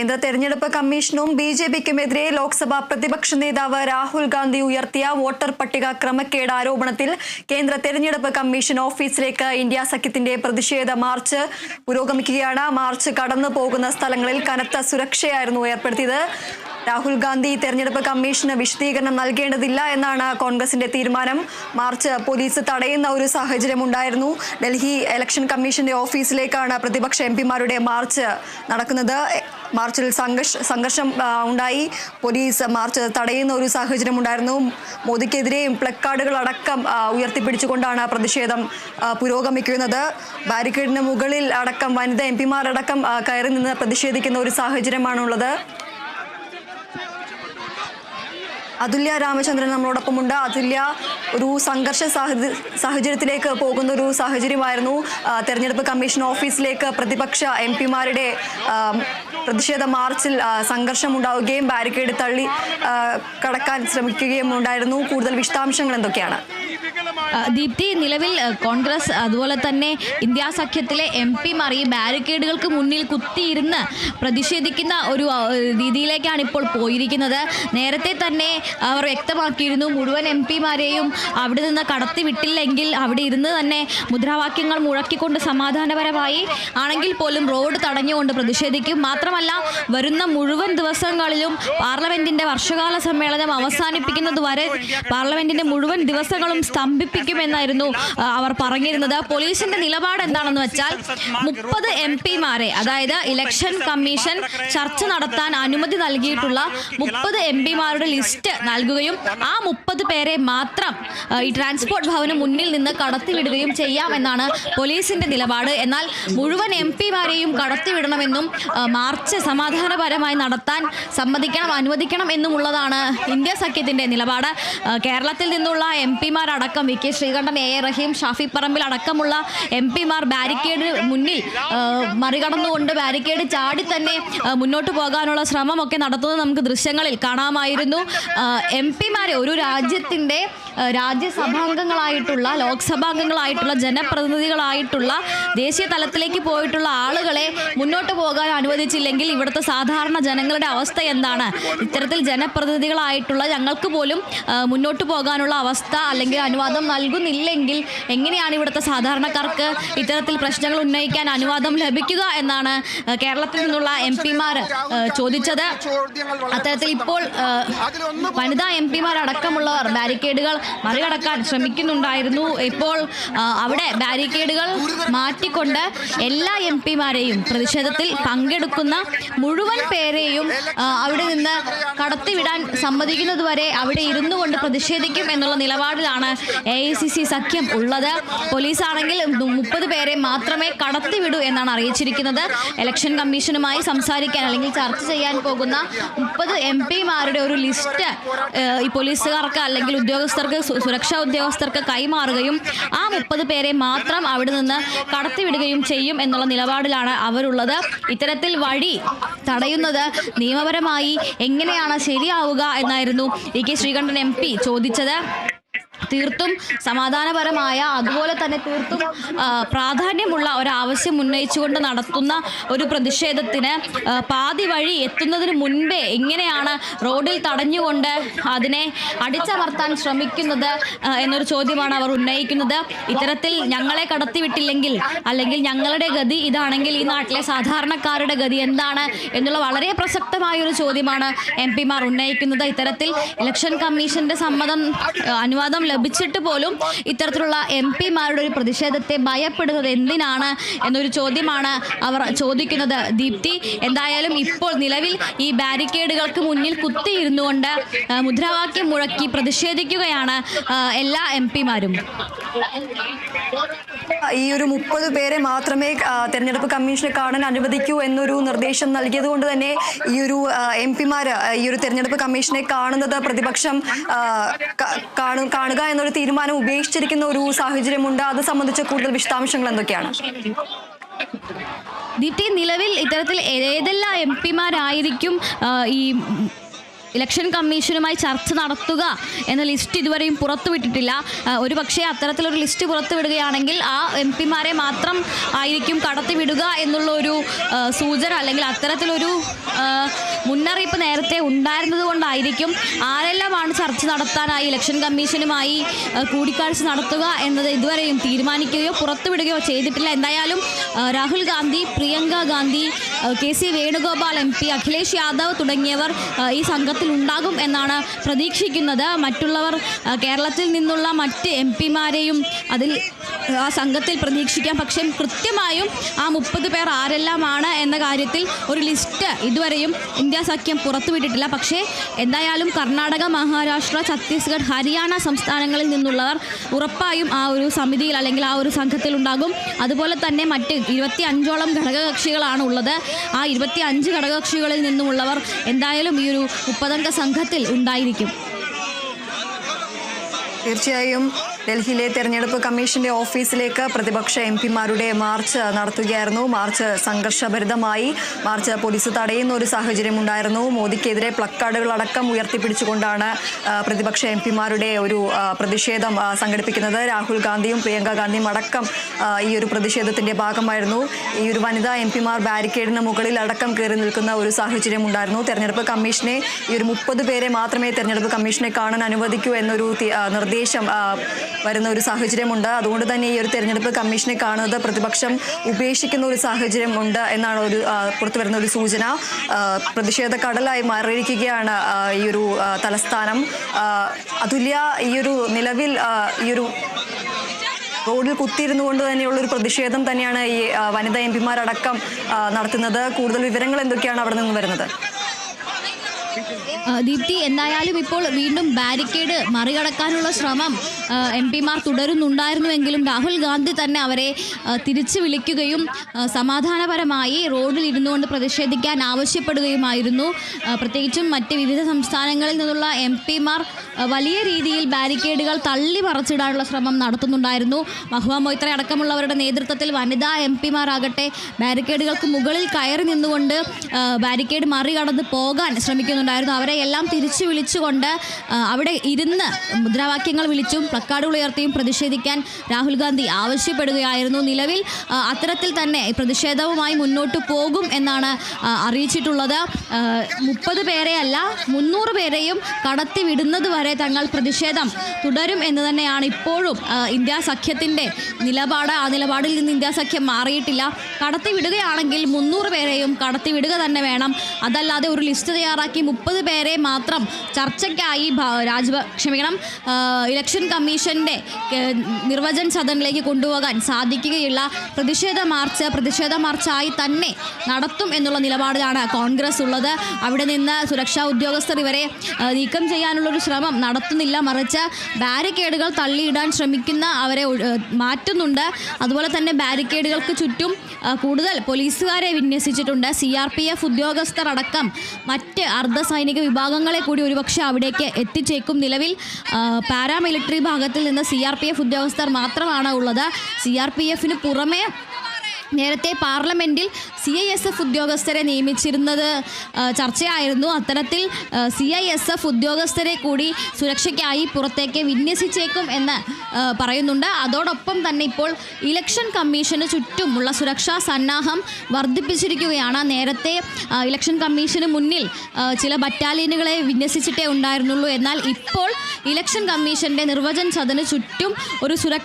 കേന്ദ്ര തെരഞ്ഞെടുപ്പ് കമ്മീഷനും ബിജെപിക്കുമെതിരെ ലോക്സഭാ പ്രതിപക്ഷ നേതാവ് രാഹുൽ ഗാന്ധി ഉയർത്തിയ വോട്ടർ പട്ടിക ക്രമക്കേട് ആരോപണത്തിൽ കേന്ദ്ര തെരഞ്ഞെടുപ്പ് കമ്മീഷൻ ഓഫീസിലേക്ക് ഇന്ത്യ സഖ്യത്തിന്റെ പ്രതിഷേധ മാർച്ച് പുരോഗമിക്കുകയാണ്. മാർച്ച് കടന്നു പോകുന്ന സ്ഥലങ്ങളിൽ കനത്ത സുരക്ഷയായിരുന്നു ഏർപ്പെടുത്തിയത്. രാഹുൽ ഗാന്ധി തെരഞ്ഞെടുപ്പ് കമ്മീഷന് വിശദീകരണം നൽകേണ്ടതില്ല എന്നാണ് കോൺഗ്രസിന്റെ തീരുമാനം. മാർച്ച് പോലീസ് തടയുന്ന ഒരു സാഹചര്യം ഉണ്ടായിരുന്നു. ഡൽഹി ഇലക്ഷൻ കമ്മീഷന്റെ ഓഫീസിലേക്കാണ് പ്രതിപക്ഷ എംപിമാരുടെ മാർച്ച് നടക്കുന്നത്. മാർച്ചിൽ സംഘർഷം ഉണ്ടായി. പോലീസ് മാർച്ച് തടയുന്ന ഒരു സാഹചര്യം ഉണ്ടായിരുന്നു. മോദിക്കെതിരെയും പ്ലക്കാർഡുകൾ അടക്കം ഉയർത്തിപ്പിടിച്ചുകൊണ്ടാണ് പ്രതിഷേധം പുരോഗമിക്കുന്നത്. ബാരിക്കേഡിന് മുകളിൽ അടക്കം വനിതാ എംപിമാരടക്കം കയറി നിന്ന് പ്രതിഷേധിക്കുന്ന ഒരു സാഹചര്യമാണുള്ളത്. അതുല്യ രാമചന്ദ്രൻ നമ്മളോടൊപ്പമുണ്ട്. അതുല്യ, ഒരു സംഘർഷ സാഹചര്യത്തിലേക്ക് പോകുന്ന ഒരു സാഹചര്യമായിരുന്നു. തെരഞ്ഞെടുപ്പ് കമ്മീഷൻ ഓഫീസിലേക്ക് പ്രതിപക്ഷ എംപിമാരുടെ പ്രതിഷേധ മാർച്ചിൽ സംഘർഷം ഉണ്ടാവുകയും ബാരിക്കേഡ് തള്ളി കടക്കാൻ ശ്രമിക്കുകയും ഉണ്ടായിരുന്നു. കൂടുതൽ വിശദാംശങ്ങൾ എന്തൊക്കെയാണ്? ദീപ്തി, നിലവിൽ കോൺഗ്രസ് അതുപോലെ തന്നെ ഇന്ത്യ സഖ്യത്തിലെ എംപിമാർ ഈ ബാരിക്കേഡുകൾക്ക് മുന്നിൽ കുത്തിയിരുന്ന് പ്രതിഷേധിക്കുന്ന ഒരു രീതിയിലേക്കാണ് ഇപ്പോൾ പോയിരിക്കുന്നത്. നേരത്തെ തന്നെ അവർ വ്യക്തമാക്കിയിരുന്നു മുഴുവൻ എംപിമാരെയും അവിടെ നിന്ന് കടത്തിവിട്ടില്ലെങ്കിൽ അവിടെ ഇരുന്ന് തന്നെ മുദ്രാവാക്യങ്ങൾ മുഴക്കിക്കൊണ്ട് സമാധാനപരമായി ആണെങ്കിൽ പോലും റോഡ് തടഞ്ഞുകൊണ്ട് പ്രതിഷേധിക്കും. മാത്രമല്ല, വരുന്ന മുഴുവൻ ദിവസങ്ങളിലും പാർലമെന്റിന്റെ വർഷകാല സമ്മേളനം അവസാനിപ്പിക്കുന്നത് വരെ പാർലമെന്റിന്റെ മുഴുവൻ ദിവസങ്ങളും സ്തംഭിപ്പിക്കുമെന്നായിരുന്നു അവർ പറഞ്ഞിരുന്നത്. പോലീസിന്റെ നിലപാട് എന്താണെന്ന് വെച്ചാൽ 30 എംപിമാരെ, അതായത് ഇലക്ഷൻ കമ്മീഷൻ ചർച്ച നടത്താൻ അനുമതി നൽകിയിട്ടുള്ള 30 എംപിമാരുടെ ലിസ്റ്റ് നൽകുകയും ആ 30 പേരെ മാത്രം ഈ ട്രാൻസ്പോർട്ട് ഭവന് മുന്നിൽ നിന്ന് കടത്തിവിടുകയും ചെയ്യാമെന്നാണ് പോലീസിന്റെ നിലപാട്. എന്നാൽ മുഴുവൻ എംപിമാരെയും കടത്തിവിടണമെന്നും മാർച്ച് സമാധാനപരമായി നടത്താൻ അനുവദിക്കണം എന്നുമുള്ളതാണ് ഇന്ത്യ സഖ്യത്തിന്റെ നിലപാട്. കേരളത്തിൽ നിന്നുള്ള എംപിമാരടക്കം വി.കെ. ശ്രീകണ്ഠൻ, എ. റഹീം, ഷാഫി പറമ്പിൽ അടക്കമുള്ള എംപിമാർ ബാരിക്കേഡ് മുന്നിൽ മറികടന്നുകൊണ്ട് ബാരിക്കേഡ് ചാടി തന്നെ മുന്നോട്ട് പോകാനുള്ള ശ്രമമൊക്കെ നടത്തുന്നത് നമുക്ക് ദൃശ്യങ്ങളിൽ കാണാമായിരുന്നു. എംപിമാരെ, ഒരു രാജ്യത്തിൻ്റെ രാജ്യസഭാംഗങ്ങളായിട്ടുള്ള, ലോക്സഭാംഗങ്ങളായിട്ടുള്ള, ജനപ്രതിനിധികളായിട്ടുള്ള, ദേശീയ തലത്തിലേക്ക് പോയിട്ടുള്ള ആളുകളെ മുന്നോട്ട് പോകാൻ അനുവദിച്ചില്ലെങ്കിൽ ഇവിടുത്തെ സാധാരണ ജനങ്ങളുടെ അവസ്ഥ എന്താണ്? ഇത്തരത്തിൽ ജനപ്രതിനിധികളായിട്ടുള്ള ഞങ്ങൾക്ക് പോലും മുന്നോട്ട് പോകാനുള്ള അവസ്ഥ അല്ലെങ്കിൽ അനുവാദം നൽകുന്നില്ലെങ്കിൽ എങ്ങനെയാണ് ഇവിടുത്തെ സാധാരണക്കാർക്ക് ഇത്തരത്തിൽ പ്രശ്നങ്ങൾ ഉന്നയിക്കാൻ അനുവാദം ലഭിക്കുക എന്നാണ് കേരളത്തിൽ നിന്നുള്ള എംപിമാർ ചോദിച്ചത്. അത്തരത്തിൽ ഇപ്പോൾ വനിതാ എംപിമാരടക്കമുള്ളവർ ബാരിക്കേഡുകൾ മറികടക്കാൻ ശ്രമിക്കുന്നുണ്ടായിരുന്നു. ഇപ്പോൾ അവിടെ ബാരിക്കേഡുകൾ മാറ്റിക്കൊണ്ട് എല്ലാ എംപിമാരെയും, പ്രതിഷേധത്തിൽ പങ്കെടുക്കുന്ന മുഴുവൻ പേരെയും അവിടെ നിന്ന് കടത്തിവിടാൻ സമ്മതിക്കുന്നതുവരെ അവിടെ ഇരുന്നു കൊണ്ട് പ്രതിഷേധിക്കും എന്നുള്ള നിലപാടിലാണ് AICC സഖ്യം ഉള്ളത്. പോലീസാണെങ്കിൽ 30 പേരെ മാത്രമേ കടത്തിവിടൂ എന്നാണ് അറിയിച്ചിരിക്കുന്നത്. ഇലക്ഷൻ കമ്മീഷനുമായി സംസാരിക്കാൻ അല്ലെങ്കിൽ ചർച്ച ചെയ്യാൻ പോകുന്ന 30 എംപിമാരുടെ ഒരു ലിസ്റ്റ് ഈ പോലീസുകാർക്ക് അല്ലെങ്കിൽ ഉദ്യോഗസ്ഥർക്ക്, സുരക്ഷാ ഉദ്യോഗസ്ഥർക്ക് കൈമാറുകയും ആ 30 പേരെ മാത്രം അവിടെ നിന്ന് കടത്തിവിടുകയും ചെയ്യും എന്നുള്ള നിലപാടിലാണ് അവരുള്ളത്. ഇത്തരത്തിൽ വഴി തടയുന്നത് നിയമപരമായി എങ്ങനെയാണ് ശരിയാവുക എന്നായിരുന്നു വി.കെ. ശ്രീകണ്ഠൻ MP ചോദിച്ചത്. തീർത്തും സമാധാനപരമായ, അതുപോലെ തന്നെ തീർത്തും പ്രാധാന്യമുള്ള ഒരാവശ്യം ഉന്നയിച്ചുകൊണ്ട് നടത്തുന്ന ഒരു പ്രതിഷേധത്തിന് പാതി വഴി എത്തുന്നതിന് മുൻപേ എങ്ങനെയാണ് റോഡിൽ തടഞ്ഞുകൊണ്ട് അതിനെ അടിച്ചമർത്താൻ ശ്രമിക്കുന്നത് എന്നൊരു ചോദ്യമാണ് അവർ ഉന്നയിക്കുന്നത്. ഇത്തരത്തിൽ ഞങ്ങളെ കടത്തിവിട്ടില്ലെങ്കിൽ അല്ലെങ്കിൽ ഞങ്ങളുടെ ഗതി ഇതാണെങ്കിൽ ഈ നാട്ടിലെ സാധാരണക്കാരുടെ ഗതി എന്താണ് എന്നുള്ള വളരെ പ്രസക്തമായൊരു ചോദ്യമാണ് എംപിമാർ ഉന്നയിക്കുന്നത്. ഇത്തരത്തിൽ ഇലക്ഷൻ കമ്മീഷന്റെ അനുവാദം ലഭിച്ചിട്ട് പോലും ഇത്തരത്തിലുള്ള എംപിമാരുടെ ഒരു പ്രതിഷേധത്തെ ഭയപ്പെടുന്നത് എന്തിനാണ് എന്നൊരു ചോദ്യമാണ് അവർ ചോദിക്കുന്നത്. ദീപ്തി, എന്തായാലും ഇപ്പോൾ നിലവിൽ ഈ ബാരിക്കേഡുകൾക്ക് മുന്നിൽ കുത്തിയിരുന്നുകൊണ്ട് മുദ്രാവാക്യം മുഴക്കി പ്രതിഷേധിക്കുകയാണ് എല്ലാ എംപിമാരും. ഈ ഒരു 30 പേരെ മാത്രമേ തെരഞ്ഞെടുപ്പ് കമ്മീഷനെ കാണാൻ അനുവദിക്കൂ എന്നൊരു നിർദ്ദേശം നൽകിയത് കൊണ്ട് തന്നെ ഈ ഒരു എംപിമാര് ഈ ഒരു തെരഞ്ഞെടുപ്പ് കമ്മീഷനെ കാണുന്നത് പ്രതിപക്ഷം കാണുക എന്നൊരു തീരുമാനം ഉപേക്ഷിച്ചിരിക്കുന്ന ഒരു സാഹചര്യമുണ്ട്. അത് സംബന്ധിച്ച കൂടുതൽ വിശദാംശങ്ങൾ എന്തൊക്കെയാണ്? ദീപ്തി, നിലവിൽ ഇത്തരത്തിൽ ഏതെല്ലാം എംപിമാരായിരിക്കും ഈ ഇലക്ഷൻ കമ്മീഷനുമായി ചർച്ച നടത്തുക എന്ന ലിസ്റ്റ് ഇതുവരെയും പുറത്തുവിട്ടിട്ടില്ല. ഒരു പക്ഷേ അത്തരത്തിലൊരു ലിസ്റ്റ് പുറത്തുവിടുകയാണെങ്കിൽ ആ MP-മാരെ മാത്രം ആയിരിക്കും കടത്തിവിടുക എന്നുള്ള ഒരു സൂചന അല്ലെങ്കിൽ അത്തരത്തിലൊരു മുന്നറിയിപ്പ് നേരത്തെ ഉണ്ടായിരുന്നത് കൊണ്ടായിരിക്കും ആരെല്ലാമാണ് ചർച്ച നടത്താനായി ഇലക്ഷൻ കമ്മീഷനുമായി കൂടിക്കാഴ്ച നടത്തുക എന്നത് ഇതുവരെയും തീരുമാനിക്കുകയോ പുറത്തുവിടുകയോ ചെയ്തിട്ടില്ല. എന്തായാലും രാഹുൽ ഗാന്ധി, പ്രിയങ്ക ഗാന്ധി, KC വേണുഗോപാൽ MP, അഖിലേഷ് യാദവ് തുടങ്ങിയവർ ഈ സംഘത്തിൽ ഉണ്ടാകും എന്നാണ് പ്രതീക്ഷിക്കുന്നത്. മറ്റുള്ളവർ കേരളത്തിൽ നിന്നുള്ള മറ്റ് MP-മാരെയും അതിൽ ആ സംഘത്തിൽ പ്രതീക്ഷിക്കാം. പക്ഷേ കൃത്യമായും ആ 30 പേർ ആരെല്ലാമാണ് എന്ന കാര്യത്തിൽ ഒരു ലിസ്റ്റ് ഇതുവരെയും ഇന്ത്യ സഖ്യം പുറത്തുവിട്ടിട്ടില്ല. പക്ഷേ എന്തായാലും കർണാടക, മഹാരാഷ്ട്ര, ഛത്തീസ്ഗഡ്, ഹരിയാന സംസ്ഥാനങ്ങളിൽ നിന്നുള്ളവർ ഉറപ്പായും ആ ഒരു സമിതിയിൽ അല്ലെങ്കിൽ ആ ഒരു സംഘത്തിൽ ഉണ്ടാകും. അതുപോലെ തന്നെ മറ്റ് 25ഓളം ഘടകകക്ഷികളാണ് ഉള്ളത്. ആ 25 ഘടകകക്ഷികളിൽ നിന്നുമുള്ളവർ എന്തായാലും ഈ ഒരു 30-അംഗ സംഘത്തിൽ ഉണ്ടായിരിക്കും. തീർച്ചയായും ഡൽഹിയിലെ തെരഞ്ഞെടുപ്പ് കമ്മീഷന്റെ ഓഫീസിലേക്ക് പ്രതിപക്ഷ MP-മാരുടെ മാർച്ച് നടത്തുകയായിരുന്നു. മാർച്ച് സംഘർഷഭരിതമായി. മാർച്ച് പോലീസ് തടയുന്ന ഒരു സാഹചര്യം ഉണ്ടായിരുന്നു. മോദിക്കെതിരെ പ്ലക്കാർഡുകളടക്കം ഉയർത്തിപ്പിടിച്ചുകൊണ്ടാണ് പ്രതിപക്ഷ MP-മാരുടെ ഒരു പ്രതിഷേധം സംഘടിപ്പിക്കുന്നത്. രാഹുൽ ഗാന്ധിയും പ്രിയങ്ക ഗാന്ധിയും അടക്കം ഈ ഒരു പ്രതിഷേധത്തിന്റെ ഭാഗമായിരുന്നു. ഈ ഒരു വനിതാ MP-മാർ ബാരിക്കേഡിന് മുകളിൽ അടക്കം കയറി നിൽക്കുന്ന ഒരു സാഹചര്യം ഉണ്ടായിരുന്നു. തെരഞ്ഞെടുപ്പ് കമ്മീഷനെ ഈ ഒരു 30 പേരെ മാത്രമേ തെരഞ്ഞെടുപ്പ് കമ്മീഷനെ കാണാൻ അനുവദിക്കൂ എന്നൊരു നിർദ്ദേശം വരുന്ന ഒരു സാഹചര്യമുണ്ട്. അതുകൊണ്ട് തന്നെ ഈ ഒരു തെരഞ്ഞെടുപ്പ് കമ്മീഷനെ കാണുന്നത് പ്രതിപക്ഷം ഉപേക്ഷിക്കുന്ന ഒരു സാഹചര്യം ഉണ്ട് എന്നാണ് ഒരു പുറത്തു വരുന്ന ഒരു സൂചന. പ്രതിഷേധ കടലായി മാറിയിരിക്കുകയാണ് ഈ ഒരു തലസ്ഥാനം. അതുല്യ, ഈ ഒരു നിലവിൽ ഈ ഒരു റോഡിൽ കുത്തിയിരുന്നു കൊണ്ട് തന്നെയുള്ളൊരു പ്രതിഷേധം തന്നെയാണ് ഈ വനിതാ MP-മാരടക്കം നടത്തുന്നത്. കൂടുതൽ വിവരങ്ങൾ എന്തൊക്കെയാണ് അവിടെ നിന്ന് വരുന്നത്? ദീപ്തി, എന്തായാലും ഇപ്പോൾ വീണ്ടും ബാരിക്കേഡ് മറികടക്കാനുള്ള ശ്രമം MP-മാർ തുടരുന്നുണ്ടായിരുന്നുവെങ്കിലും രാഹുൽ ഗാന്ധി തന്നെ അവരെ തിരിച്ചു വിളിക്കുകയും സമാധാനപരമായി റോഡിൽ ഇരുന്നുകൊണ്ട് പ്രതിഷേധിക്കാൻ ആവശ്യപ്പെടുകയുമായിരുന്നു. പ്രത്യേകിച്ചും മറ്റ് വിവിധ സംസ്ഥാനങ്ങളിൽ നിന്നുള്ള MP-മാർ വലിയ രീതിയിൽ ബാരിക്കേഡുകൾ തള്ളി മറച്ചിടാനുള്ള ശ്രമം നടത്തുന്നുണ്ടായിരുന്നു. മഹുവ മൊയ്ത്ര അടക്കമുള്ളവരുടെ നേതൃത്വത്തിൽ വനിതാ MP-മാരാകട്ടെ ബാരിക്കേഡുകൾക്ക് മുകളിൽ കയറി നിന്നുകൊണ്ട് ബാരിക്കേഡ് മറികടന്ന് പോകാൻ ശ്രമിക്കുന്നുണ്ടായിരുന്നു. അവരെ എല്ലാം തിരിച്ചു വിളിച്ചുകൊണ്ട് അവിടെ ഇരുന്ന് മുദ്രാവാക്യങ്ങൾ വിളിച്ചും പ്ലക്കാർഡുകൾ ഉയർത്തിയും പ്രതിഷേധിക്കാൻ രാഹുൽ ഗാന്ധി ആവശ്യപ്പെടുകയായിരുന്നു. നിലവിൽ അത്തരത്തിൽ തന്നെ പ്രതിഷേധവുമായി മുന്നോട്ട് പോകും എന്നാണ് അറിയിച്ചിട്ടുള്ളത്. 30 പേരെയല്ല 300 പേരെയും കടത്തി വിടുന്നത് വരെ തങ്ങൾ പ്രതിഷേധം തുടരും എന്ന് തന്നെയാണ് ഇപ്പോഴും ഇന്ത്യ സഖ്യത്തിൻ്റെ നിലപാട്. ആ നിലപാടിൽ നിന്ന് ഇന്ത്യ സഖ്യം മാറിയിട്ടില്ല. കടത്തി വിടുകയാണെങ്കിൽ 300 പേരെയും കടത്തി വിടുക തന്നെ വേണം. അതല്ലാതെ ഒരു ലിസ്റ്റ് തയ്യാറാക്കി 30 പേരെ മാത്രം ചർച്ചയ്ക്കായി ഇലക്ഷൻ കമ്മീഷന്റെ നിർവചൻ സദനിലേക്ക് കൊണ്ടുപോകാൻ സാധിക്കുകയില്ല. പ്രതിഷേധ മാർച്ചായി തന്നെ നടത്തും എന്നുള്ള നിലപാടിലാണ് കോൺഗ്രസ് ഉള്ളത്. അവിടെ നിന്ന് സുരക്ഷാ ഉദ്യോഗസ്ഥർ ഇവരെ നീക്കം ചെയ്യാനുള്ളൊരു ശ്രമം നടത്തുന്നില്ല. മറിച്ച് ബാരിക്കേഡുകൾ തള്ളിയിടാൻ ശ്രമിക്കുന്ന അവരെ മാറ്റുന്നുണ്ട്. അതുപോലെ തന്നെ ബാരിക്കേഡുകൾക്ക് ചുറ്റും കൂടുതൽ പോലീസുകാരെ വിന്യസിച്ചിട്ടുണ്ട്. CRPF ഉദ്യോഗസ്ഥർ അടക്കം മറ്റ് അർദ്ധസൈനിക വിഭാഗങ്ങളെ കൂടി ഒരുപക്ഷെ അവിടേക്ക് എത്തിച്ചേക്കും. നിലവിൽ പാരാമിലിറ്ററി ഭാഗത്തിൽ നിന്ന് CRPF ഉദ്യോഗസ്ഥർ മാത്രമാണ് ഉള്ളത്. CRPFന് പുറമെ നേരത്തെ പാർലമെൻറ്റിൽ CISF ഉദ്യോഗസ്ഥരെ നിയമിച്ചിരുന്നത് ചർച്ചയായിരുന്നു. അത്തരത്തിൽ CISF ഉദ്യോഗസ്ഥരെ കൂടി സുരക്ഷയ്ക്കായി പുറത്തേക്ക് വിന്യസിച്ചേക്കും എന്ന് പറയുന്നുണ്ട്. അതോടൊപ്പം തന്നെ ഇപ്പോൾ ഇലക്ഷൻ കമ്മീഷന് ചുറ്റുമുള്ള സുരക്ഷാ സന്നാഹം വർദ്ധിപ്പിച്ചിരിക്കുകയാണ്. നേരത്തെ ഇലക്ഷൻ കമ്മീഷന് മുന്നിൽ ചില ബറ്റാലിയനുകളെ വിന്യസിച്ചിട്ടേ ഉണ്ടായിരുന്നുള്ളൂ. എന്നാൽ ഇപ്പോൾ ഇലക്ഷൻ കമ്മീഷൻ്റെ നിർവചൻ സദന് ചുറ്റും ഒരു സുരക്ഷ